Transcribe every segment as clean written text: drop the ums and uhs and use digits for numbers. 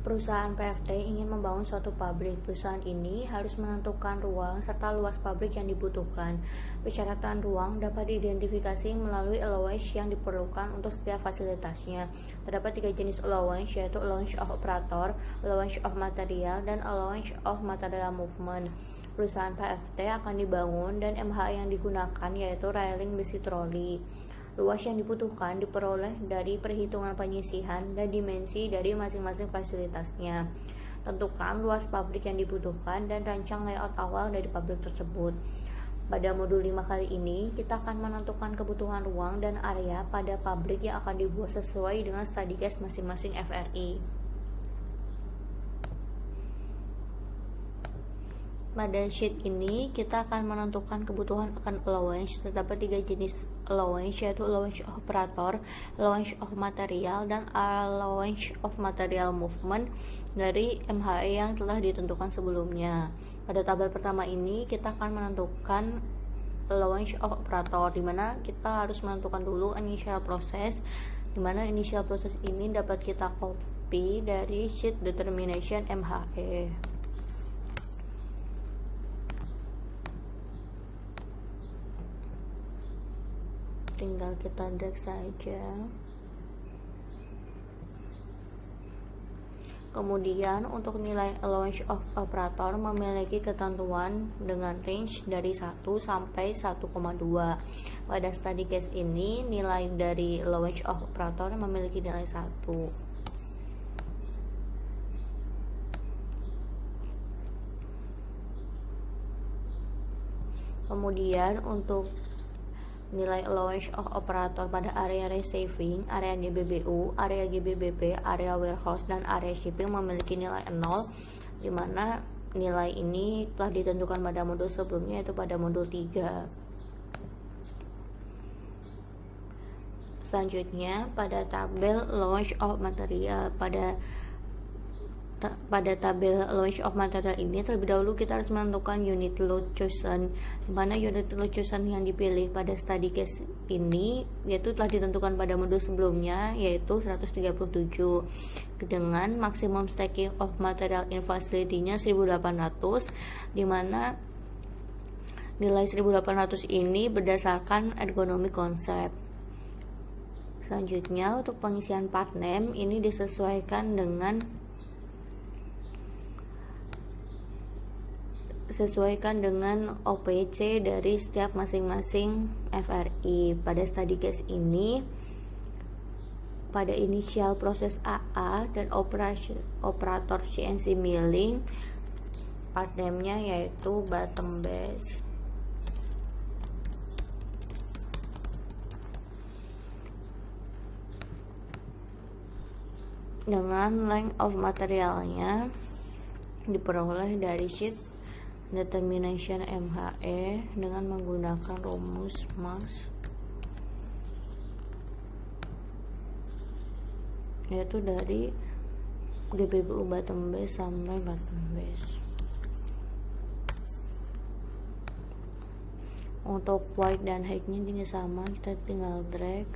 Perusahaan PFT ingin membangun suatu pabrik. Perusahaan ini harus menentukan ruang serta luas pabrik yang dibutuhkan. Persyaratan ruang dapat diidentifikasi melalui allowance yang diperlukan untuk setiap fasilitasnya. Terdapat 3 jenis allowance, yaitu allowance of operator, allowance of material, dan allowance of material movement. Perusahaan PFT akan dibangun dan MHE yang digunakan yaitu railing besi troli. Luas yang dibutuhkan diperoleh dari perhitungan penyisihan dan dimensi dari masing-masing fasilitasnya. Tentukan luas pabrik yang dibutuhkan dan rancang layout awal dari pabrik tersebut. Pada modul 5 kali ini, kita akan menentukan kebutuhan ruang dan area pada pabrik yang akan dibuat sesuai dengan study case masing-masing FRI. Pada sheet ini, kita akan menentukan kebutuhan akan allowance. Terdapat 3 jenis allowance, yaitu allowance of operator, allowance of material, dan allowance of material movement dari MHE yang telah ditentukan sebelumnya. Pada tabel pertama ini, kita akan menentukan allowance of operator, di mana kita harus menentukan dulu initial process, di mana initial process ini dapat kita copy dari sheet determination MHE. Tinggal kita drag saja. Kemudian untuk nilai allowance of operator memiliki ketentuan dengan range dari 1 sampai 1,2. Pada study case ini nilai dari allowance of operator memiliki nilai 1. Kemudian untuk nilai allowance of operator pada area receiving, area GBBU, area GBBP, area warehouse, dan area shipping memiliki nilai 0, di mana nilai ini telah ditentukan pada modul sebelumnya, yaitu pada modul 3. Selanjutnya pada tabel allowance of material, pada tabel allowance of material ini terlebih dahulu kita harus menentukan unit load chosen, di mana unit load chosen yang dipilih pada study case ini yaitu telah ditentukan pada modul sebelumnya, yaitu 137, dengan maximum stacking of material in facility-nya 1800, di mana nilai 1800 ini berdasarkan ergonomic concept. Selanjutnya untuk pengisian part name ini disesuaikan dengan OPC dari setiap masing-masing FRI. Pada study case ini, pada initial proses AA dan operator CNC milling, part name-nya yaitu bottom base. Dengan length of materialnya diperoleh dari sheet determination MHE dengan menggunakan rumus mass, yaitu dari GBBU bottom base sampai bottom base. Untuk width dan height-nya juga sama, kita tinggal drag.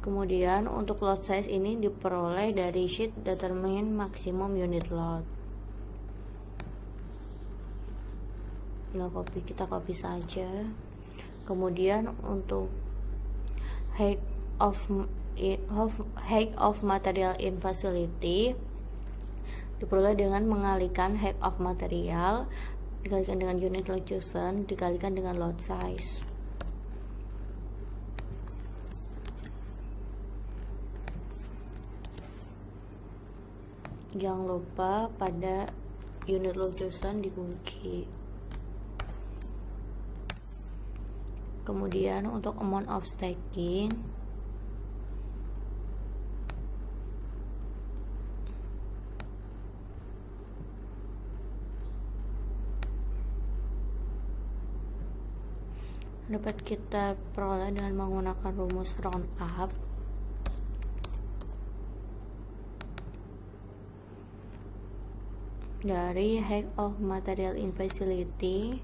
Kemudian untuk load size ini diperoleh dari sheet determine maximum unit load. Kita copy saja. Kemudian untuk height of material in facility diperoleh dengan mengalihkan height of material dikalikan dengan unit load chosen dikalikan dengan load size. Jangan lupa pada unit load chosen dikunci. Kemudian untuk amount of stacking dapat kita peroleh dengan menggunakan rumus round up. Dari height of material in facility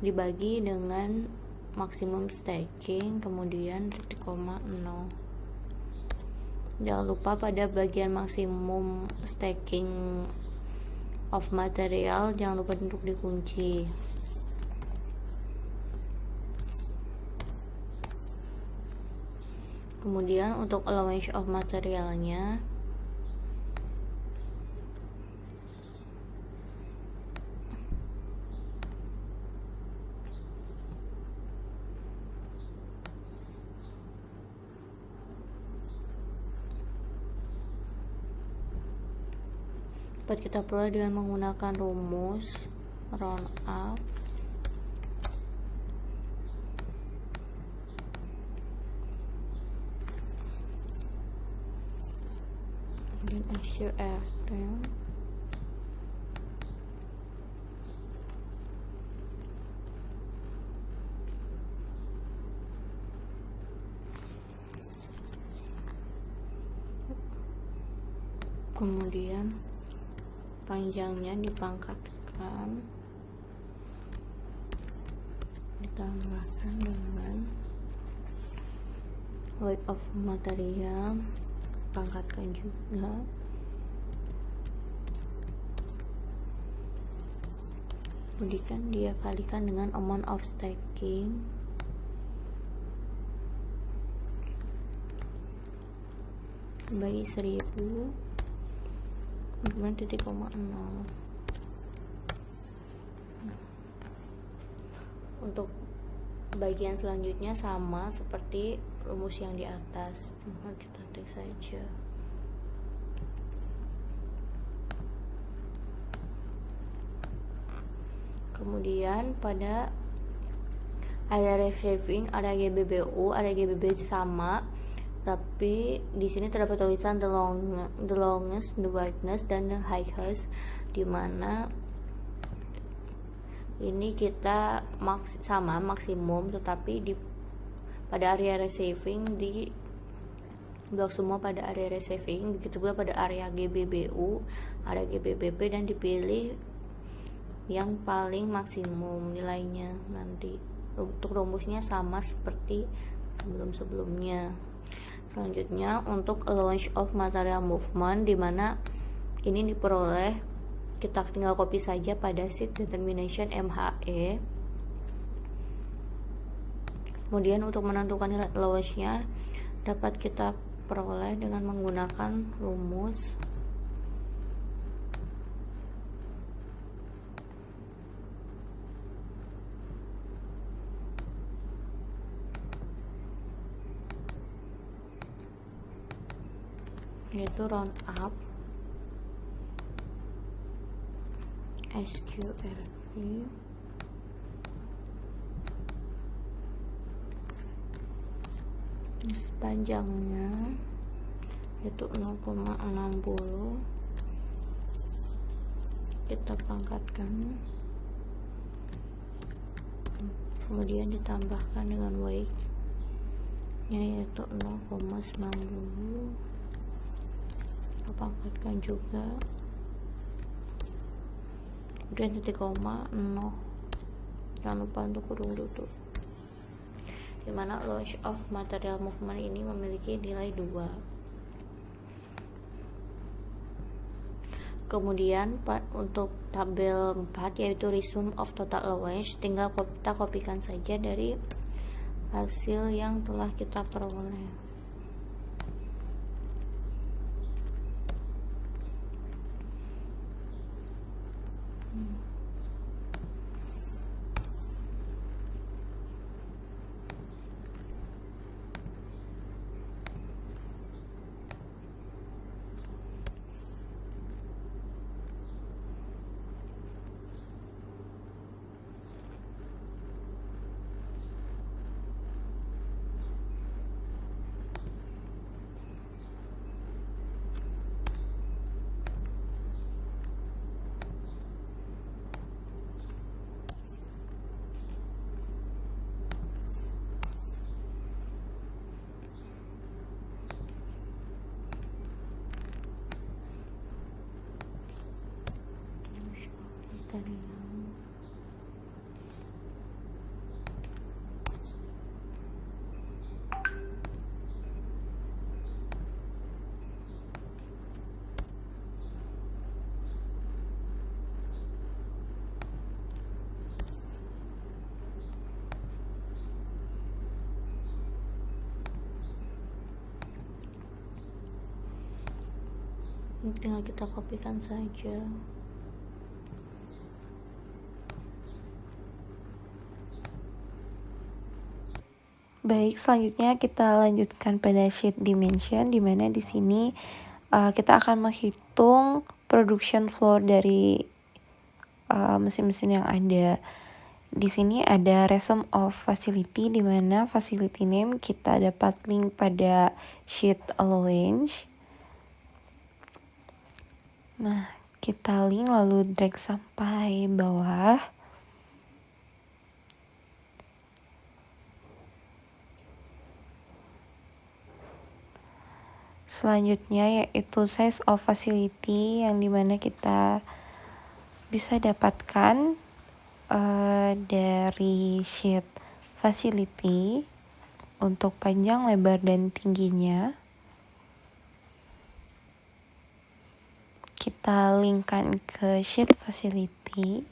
dibagi dengan maksimum stacking, kemudian 0. Jangan lupa pada bagian maksimum stacking of material, jangan lupa untuk dikunci. Kemudian untuk allowance of materialnya, dapat kita peroleh dengan menggunakan rumus round up dan SURL. Kemudian panjangnya dipangkatkan, ditambahkan dengan weight of material, pangkatkan juga, kemudian dia kalikan dengan amount of stacking, bagi 1000, kemudian titik koma 0. Untuk bagian selanjutnya sama seperti rumus yang di atas, tinggal kita tes saja. Kemudian pada area receiving, area GBBU, area GBB sama, tapi di sini terdapat tulisan the longest, the widest, dan the highest, dimana ini kita sama maksimum, tetapi pada area receiving di blok semua pada area receiving, begitu pula pada area GBBU, area GBBP, dan dipilih yang paling maksimum nilainya. Nanti untuk rumusnya sama seperti sebelum-sebelumnya. Selanjutnya untuk allowance of material movement, dimana ini diperoleh, kita tinggal copy saja pada sheet determination MHE. Kemudian untuk menentukan nilai allowance-nya dapat kita peroleh dengan menggunakan rumus yaitu round up SQLV panjangnya yaitu 0,60, kita pangkatkan, kemudian ditambahkan dengan weight nya yaitu 0,90, kita pangkatkan juga, kemudian titik koma 0, jangan lupa untuk kurung tutup, dimana launch of material movement ini memiliki nilai 2. Kemudian untuk tabel 4 yaitu resume of total allowance, tinggal kita kopikan saja dari hasil yang telah kita peroleh. tinggal kita kopikan saja. Baik, selanjutnya kita lanjutkan pada sheet dimension, di mana di sini kita akan menghitung production floor dari mesin-mesin yang ada. Di sini ada resume of facility, di mana facility name kita dapat link pada sheet allowance. Nah, kita link lalu drag sampai bawah. Selanjutnya yaitu size of facility, yang dimana kita bisa dapatkan dari sheet facility untuk panjang, lebar, dan tingginya. Kita linkkan ke sheet facility.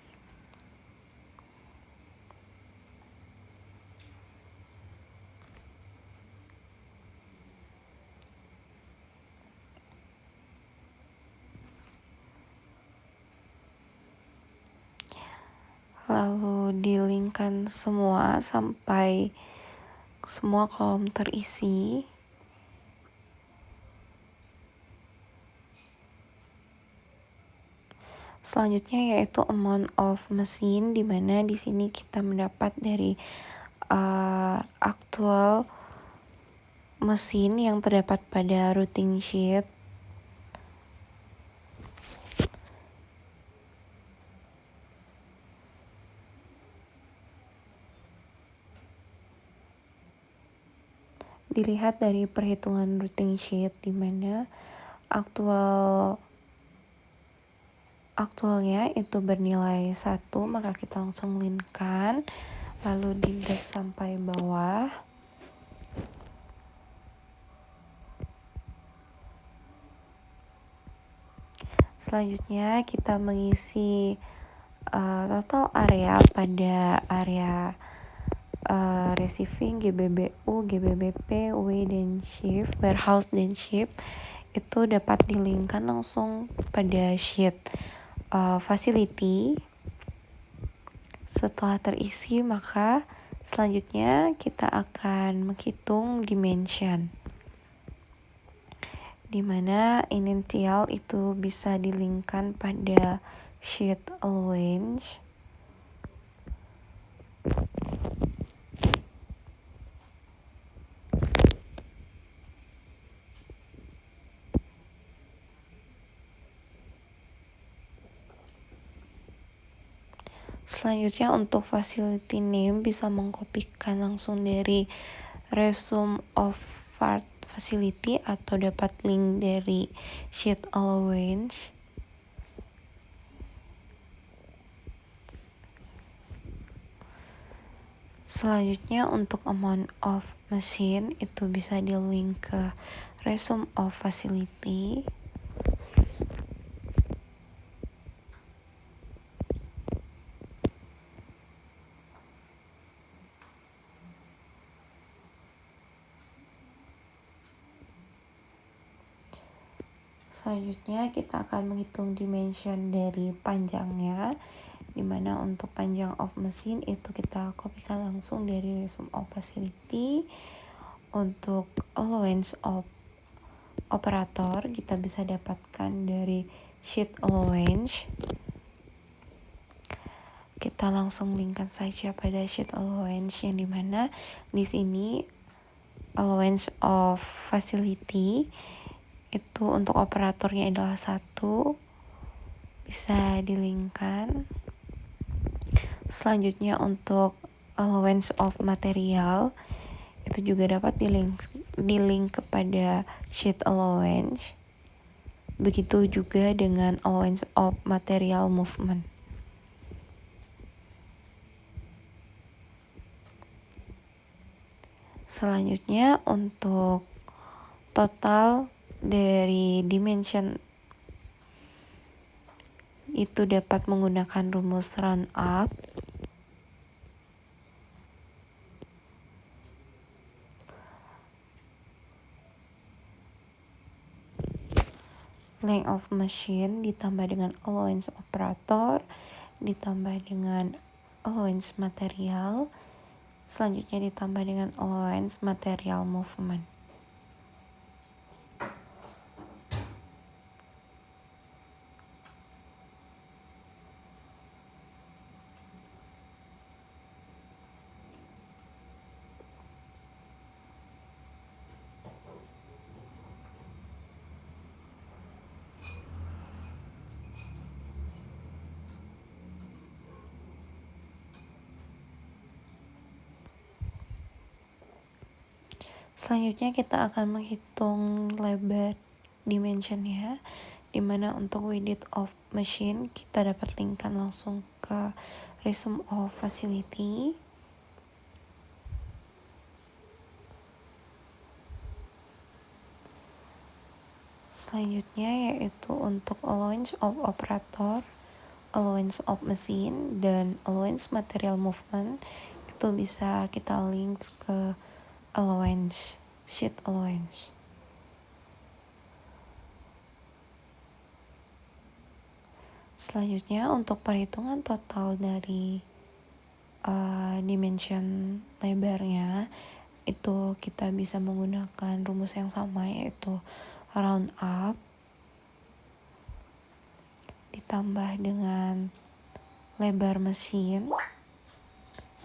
Lalu di-linkkan semua sampai semua kolom terisi. Selanjutnya yaitu amount of mesin, di mana di sini kita mendapat dari aktual mesin yang terdapat pada routing sheet. Dilihat dari perhitungan routing sheet, di mana aktualnya itu bernilai 1, maka kita langsung linkkan lalu di drag sampai bawah. Selanjutnya kita mengisi total area pada area receiving, GBBU, GBBP, W dan shift, warehouse dan ship, itu dapat dilinkkan langsung pada sheet facility. Setelah terisi, maka selanjutnya kita akan menghitung dimension, di mana initial itu bisa dilinkkan pada sheet allowance. Selanjutnya untuk facility name bisa mengkopikan langsung dari resume of facility atau dapat link dari sheet allowance. Selanjutnya untuk amount of machine itu bisa di link ke resume of facility. Selanjutnya kita akan menghitung dimension dari panjangnya, dimana untuk panjang of mesin itu kita kopikan langsung dari resume of facility. Untuk allowance of operator kita bisa dapatkan dari sheet allowance. Kita langsung linkkan saja pada sheet allowance, yang dimana di sini allowance of facility itu untuk operatornya adalah 1, bisa dilinkkan. Selanjutnya untuk allowance of material itu juga dapat dilink kepada sheet allowance. Begitu juga dengan allowance of material movement. Selanjutnya untuk total dari dimension itu dapat menggunakan rumus round up. length of machine ditambah dengan allowance operator ditambah dengan allowance material, selanjutnya ditambah dengan allowance material movement. Selanjutnya kita akan menghitung lebar dimensionnya, dimana untuk width of machine kita dapat linkkan langsung ke resume of facility. Selanjutnya yaitu untuk allowance of operator, allowance of machine, dan allowance material movement, itu bisa kita link ke allowance, sheet allowance. Selanjutnya untuk perhitungan total dari dimension lebarnya, itu kita bisa menggunakan rumus yang sama, yaitu round up ditambah dengan lebar mesin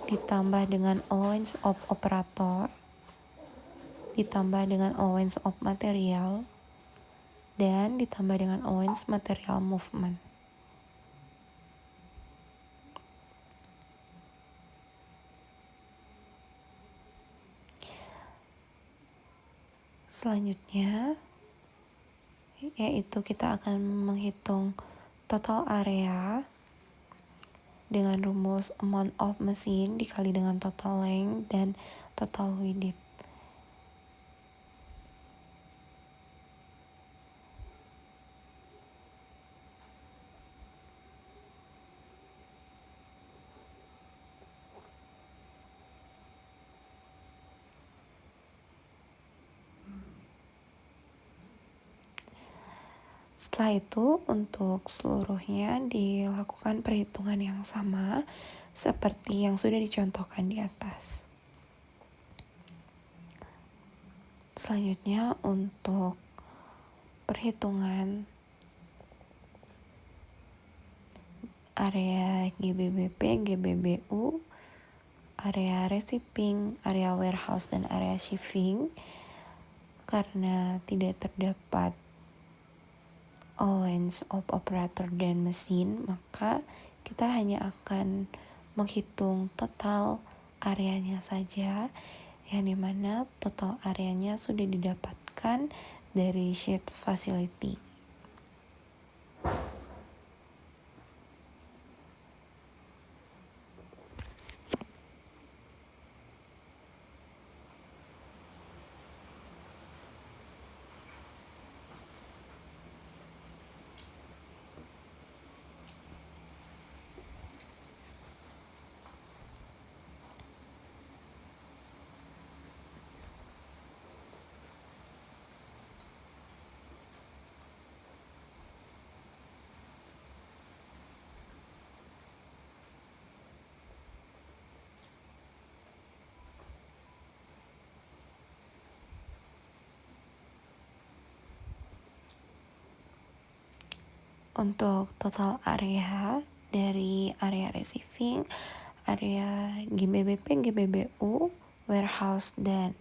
ditambah dengan allowance of operator ditambah dengan allowance of material dan ditambah dengan allowance material movement. Selanjutnya yaitu kita akan menghitung total area dengan rumus amount of machine dikali dengan total length dan total width. Setelah itu, untuk seluruhnya dilakukan perhitungan yang sama seperti yang sudah dicontohkan di atas. Selanjutnya, untuk perhitungan area GBBP, GBBU, area receiving, area warehouse, dan area shipping, karena tidak terdapat allowance of operator dan mesin, maka kita hanya akan menghitung total areanya saja, yang dimana total areanya sudah didapatkan dari sheet facility. Untuk total area dari area receiving, area GBBP, GBBU, warehouse, dan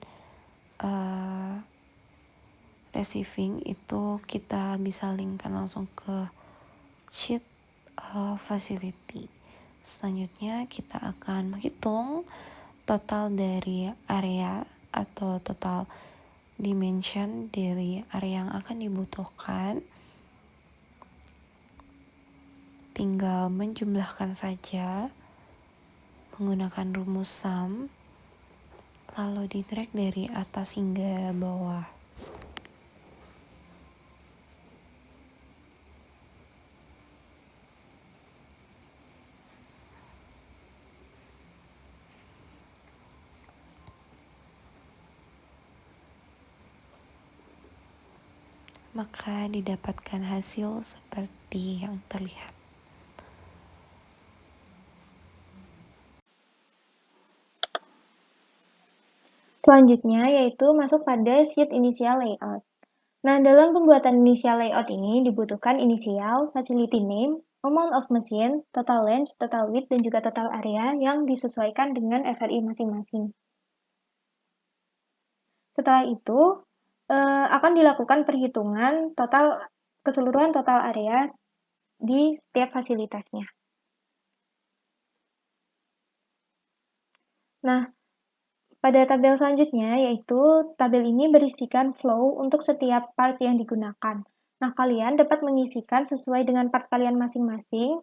receiving itu kita bisa linkkan langsung ke sheet facility. Selanjutnya kita akan menghitung total dari area atau total dimension dari area yang akan dibutuhkan. Tinggal menjumlahkan saja menggunakan rumus sum, lalu di-drag dari atas hingga bawah. maka didapatkan hasil seperti yang terlihat. Selanjutnya yaitu masuk pada sheet initial layout. Nah, dalam pembuatan initial layout ini dibutuhkan inisial, facility name, amount of machine, total length, total width, dan juga total area yang disesuaikan dengan FRI masing-masing. Setelah itu, akan dilakukan perhitungan keseluruhan total area di setiap fasilitasnya. Nah, pada tabel selanjutnya, yaitu tabel ini berisikan flow untuk setiap part yang digunakan. Nah, kalian dapat mengisikan sesuai dengan part kalian masing-masing,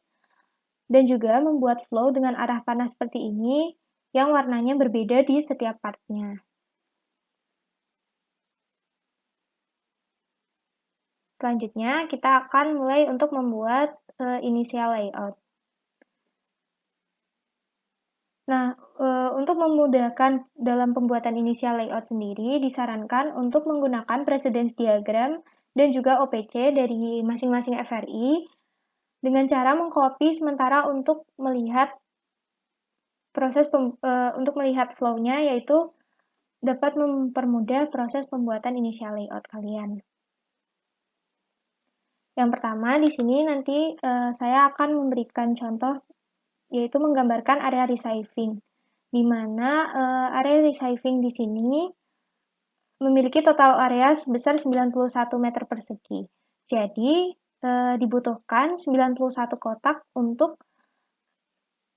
dan juga membuat flow dengan arah panah seperti ini, yang warnanya berbeda di setiap partnya. Selanjutnya, kita akan mulai untuk membuat initial layout. Nah, untuk memudahkan dalam pembuatan initial layout sendiri, disarankan untuk menggunakan precedence diagram dan juga OPC dari masing-masing FRI dengan cara mengcopy sementara untuk melihat flow-nya, yaitu dapat mempermudah proses pembuatan initial layout kalian. Yang pertama, di sini nanti saya akan memberikan contoh, yaitu menggambarkan area resizing, di mana area resizing di sini memiliki total area sebesar 91 meter persegi. Jadi, dibutuhkan 91 kotak untuk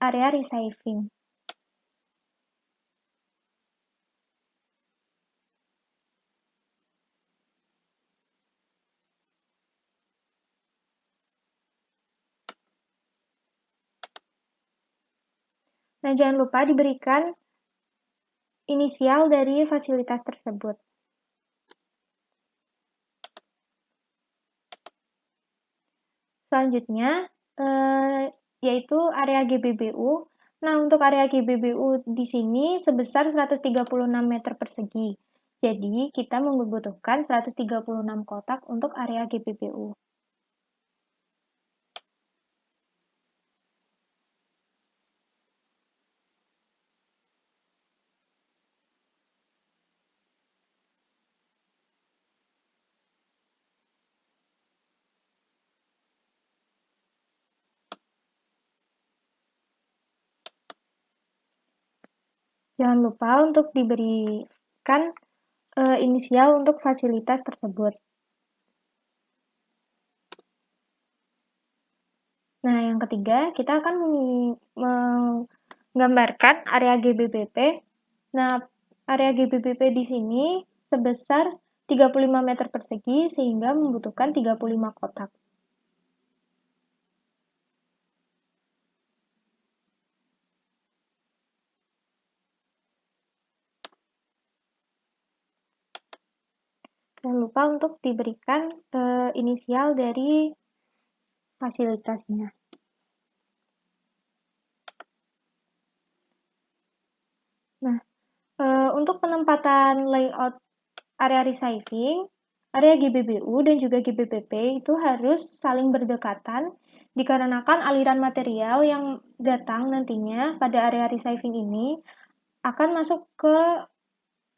area resizing. Nah, jangan lupa diberikan inisial dari fasilitas tersebut. Selanjutnya, yaitu area GBBU. Nah, untuk area GBBU di sini sebesar 136 meter persegi. Jadi, kita membutuhkan 136 kotak untuk area GBBU. Jangan lupa untuk diberikan inisial untuk fasilitas tersebut. Nah, yang ketiga, kita akan menggambarkan area GBBP. Nah, area GBBP di sini sebesar 35 meter persegi sehingga membutuhkan 35 kotak. Jangan lupa untuk diberikan inisial dari fasilitasnya. Nah, untuk penempatan layout area resizing, area GBBU dan juga GBBP itu harus saling berdekatan dikarenakan aliran material yang datang nantinya pada area resizing ini akan masuk ke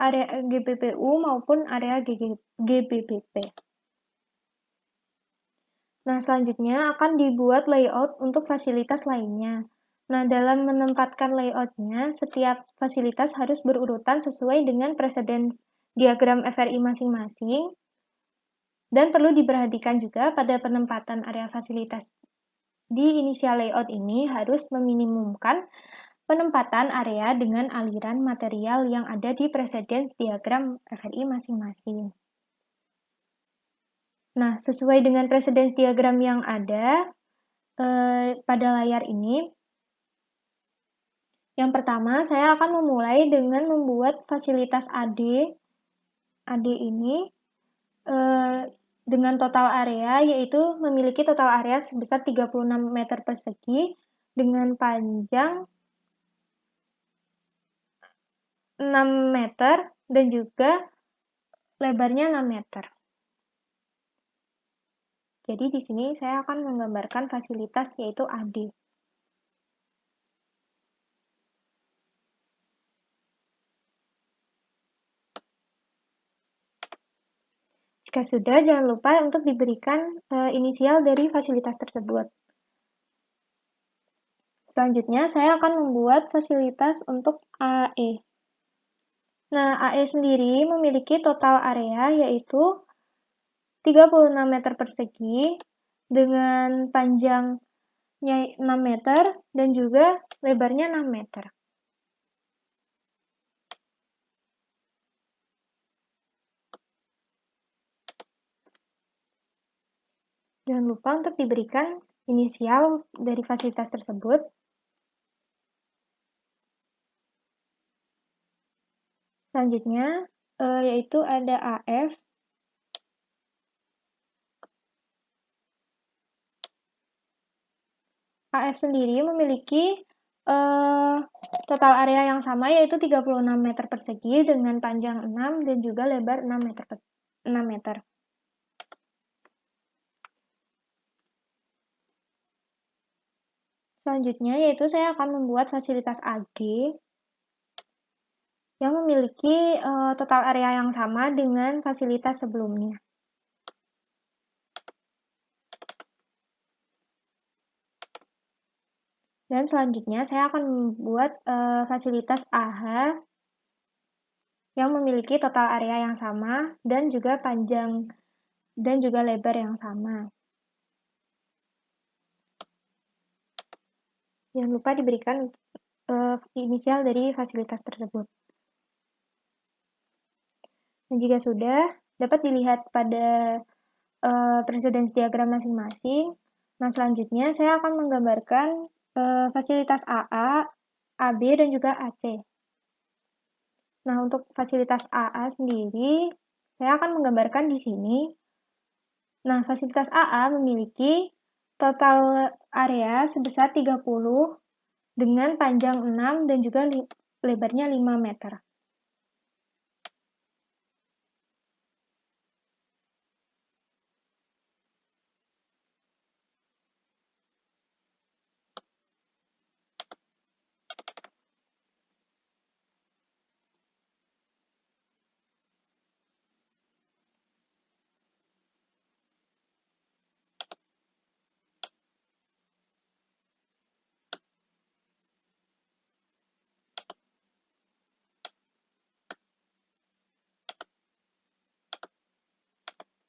area GBBU maupun area GBBP. Nah, selanjutnya akan dibuat layout untuk fasilitas lainnya. Nah, dalam menempatkan layoutnya, setiap fasilitas harus berurutan sesuai dengan precedence diagram FRI masing-masing, dan perlu diperhatikan juga pada penempatan area fasilitas di initial layout ini harus meminimumkan penempatan area dengan aliran material yang ada di precedence diagram FRI masing-masing. Nah, sesuai dengan precedence diagram yang ada pada layar ini, yang pertama saya akan memulai dengan membuat fasilitas AD. AD ini dengan total area, yaitu memiliki total area sebesar 36 meter persegi dengan panjang 6 meter dan juga lebarnya 6 meter. Jadi di sini saya akan menggambarkan fasilitas yaitu AD. Jika sudah, jangan lupa untuk diberikan inisial dari fasilitas tersebut. Selanjutnya, saya akan membuat fasilitas untuk AE. Nah, AE sendiri memiliki total area yaitu 36 meter persegi dengan panjangnya 6 meter dan juga lebarnya 6 meter. Jangan lupa untuk diberikan inisial dari fasilitas tersebut. Selanjutnya, yaitu ada AF. AF sendiri memiliki total area yang sama yaitu 36 meter persegi dengan panjang 6 dan juga lebar 6 meter. Selanjutnya yaitu saya akan membuat fasilitas AG yang memiliki total area yang sama dengan fasilitas sebelumnya. Dan selanjutnya saya akan membuat fasilitas AH yang memiliki total area yang sama dan juga panjang dan juga lebar yang sama. Jangan lupa diberikan inisial dari fasilitas tersebut. Dan jika sudah, dapat dilihat pada precedence diagram masing-masing. Nah, selanjutnya saya akan menggambarkan fasilitas AA, AB, dan juga AC. Nah, untuk fasilitas AA sendiri, saya akan menggambarkan di sini. Nah, fasilitas AA memiliki total area sebesar 30 dengan panjang 6 dan juga lebarnya 5 meter.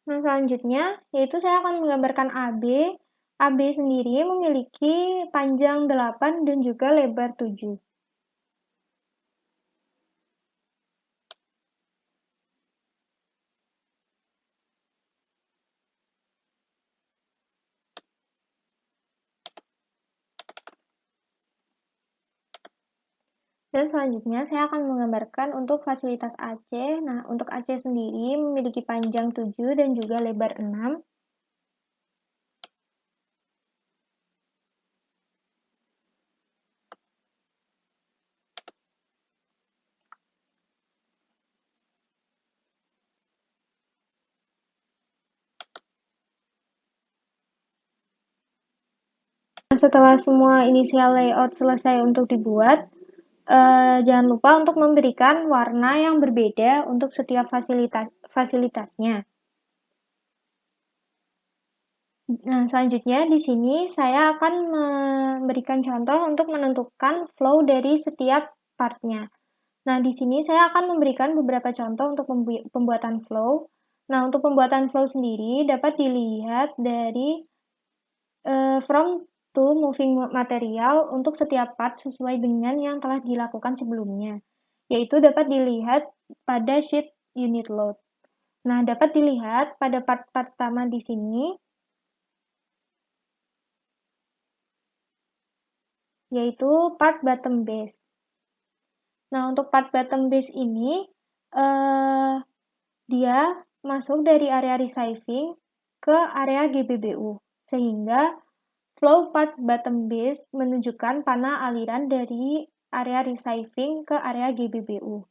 Nah, selanjutnya yaitu saya akan menggambarkan AB. AB sendiri memiliki panjang 8 dan juga lebar 7. Dan selanjutnya saya akan menggambarkan untuk fasilitas AC. Nah, untuk AC sendiri memiliki panjang 7 dan juga lebar 6. Setelah semua inisial layout selesai untuk dibuat, jangan lupa untuk memberikan warna yang berbeda untuk setiap fasilitasnya. Nah, selanjutnya di sini saya akan memberikan contoh untuk menentukan flow dari setiap partnya. Nah, di sini saya akan memberikan beberapa contoh untuk pembuatan flow. Nah, untuk pembuatan flow sendiri dapat dilihat dari from to moving material untuk setiap part sesuai dengan yang telah dilakukan sebelumnya, yaitu dapat dilihat pada sheet unit load. Nah, dapat dilihat pada part pertama di sini, yaitu part bottom base. Nah, untuk part bottom base ini, dia masuk dari area receiving ke area GBBU, sehingga flow part bottom base menunjukkan panah aliran dari area receiving ke area GBBU.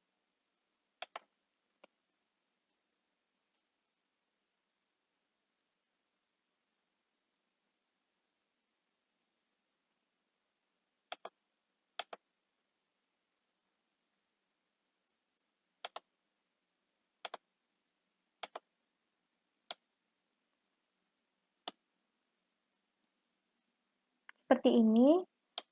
seperti ini.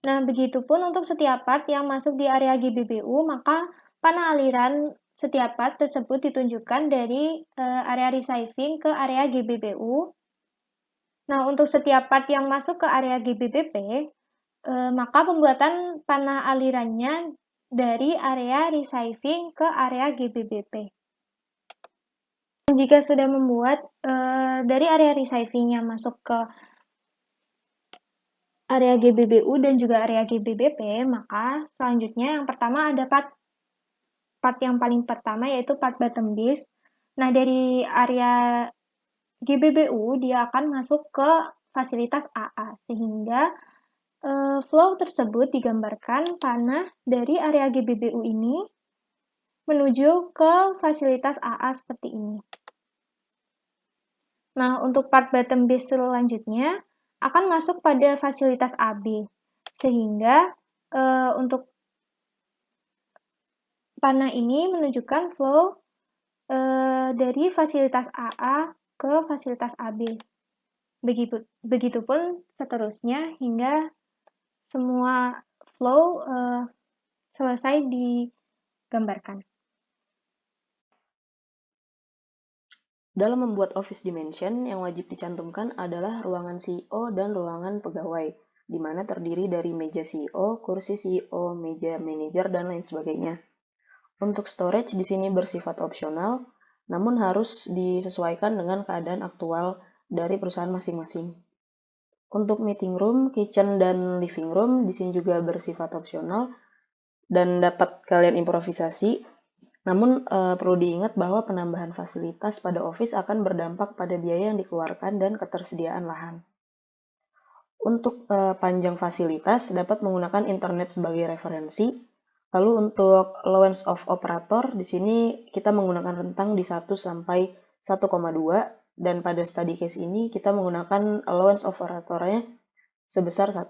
Nah, begitupun untuk setiap part yang masuk di area GBBU, maka panah aliran setiap part tersebut ditunjukkan dari area receiving ke area GBBU. Nah, untuk setiap part yang masuk ke area GBBP, maka pembuatan panah alirannya dari area receiving ke area GBBP. Jika sudah membuat dari area receiving yang masuk ke area GBBU dan juga area GBBP, maka selanjutnya yang pertama ada part yang paling pertama yaitu part bottom base. Nah, dari area GBBU dia akan masuk ke fasilitas AA, sehingga flow tersebut digambarkan panah dari area GBBU ini menuju ke fasilitas AA seperti ini. Nah, untuk part bottom base selanjutnya akan masuk pada fasilitas AB, sehingga untuk panah ini menunjukkan flow dari fasilitas AA ke fasilitas AB. Begitupun seterusnya hingga semua flow selesai digambarkan. Dalam membuat Office Dimension, yang wajib dicantumkan adalah ruangan CEO dan ruangan pegawai, di mana terdiri dari meja CEO, kursi CEO, meja manajer, dan lain sebagainya. Untuk storage di sini bersifat opsional, namun harus disesuaikan dengan keadaan aktual dari perusahaan masing-masing. Untuk meeting room, kitchen, dan living room di sini juga bersifat opsional dan dapat kalian improvisasi. Namun perlu diingat bahwa penambahan fasilitas pada office akan berdampak pada biaya yang dikeluarkan dan ketersediaan lahan. Untuk panjang fasilitas dapat menggunakan internet sebagai referensi. Lalu untuk allowance of operator di sini kita menggunakan rentang di 1 sampai 1,2 dan pada study case ini kita menggunakan allowance of operatornya sebesar 1.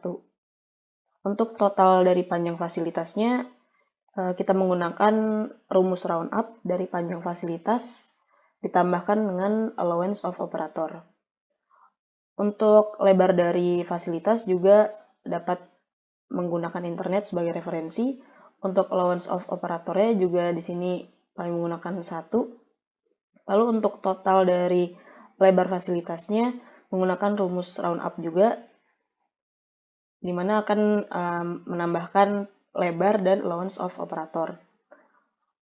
Untuk total dari panjang fasilitasnya kita menggunakan rumus round up dari panjang fasilitas ditambahkan dengan allowance of operator. Untuk lebar dari fasilitas juga dapat menggunakan internet sebagai referensi. Untuk allowance of operatornya juga di sini kami menggunakan 1. Lalu untuk total dari lebar fasilitasnya menggunakan rumus round up juga, di mana akan menambahkan lebar dan allowance of operator.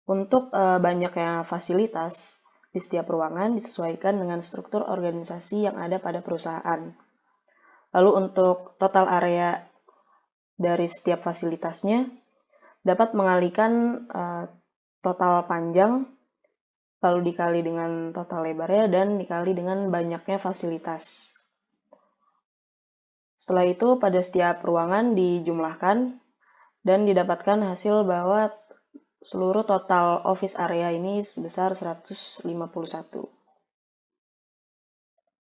Untuk banyaknya fasilitas di setiap ruangan disesuaikan dengan struktur organisasi yang ada pada perusahaan. Lalu untuk total area dari setiap fasilitasnya dapat mengalihkan total panjang lalu dikali dengan total lebarnya dan dikali dengan banyaknya fasilitas. Setelah itu pada setiap ruangan dijumlahkan dan didapatkan hasil bahwa seluruh total office area ini sebesar 151.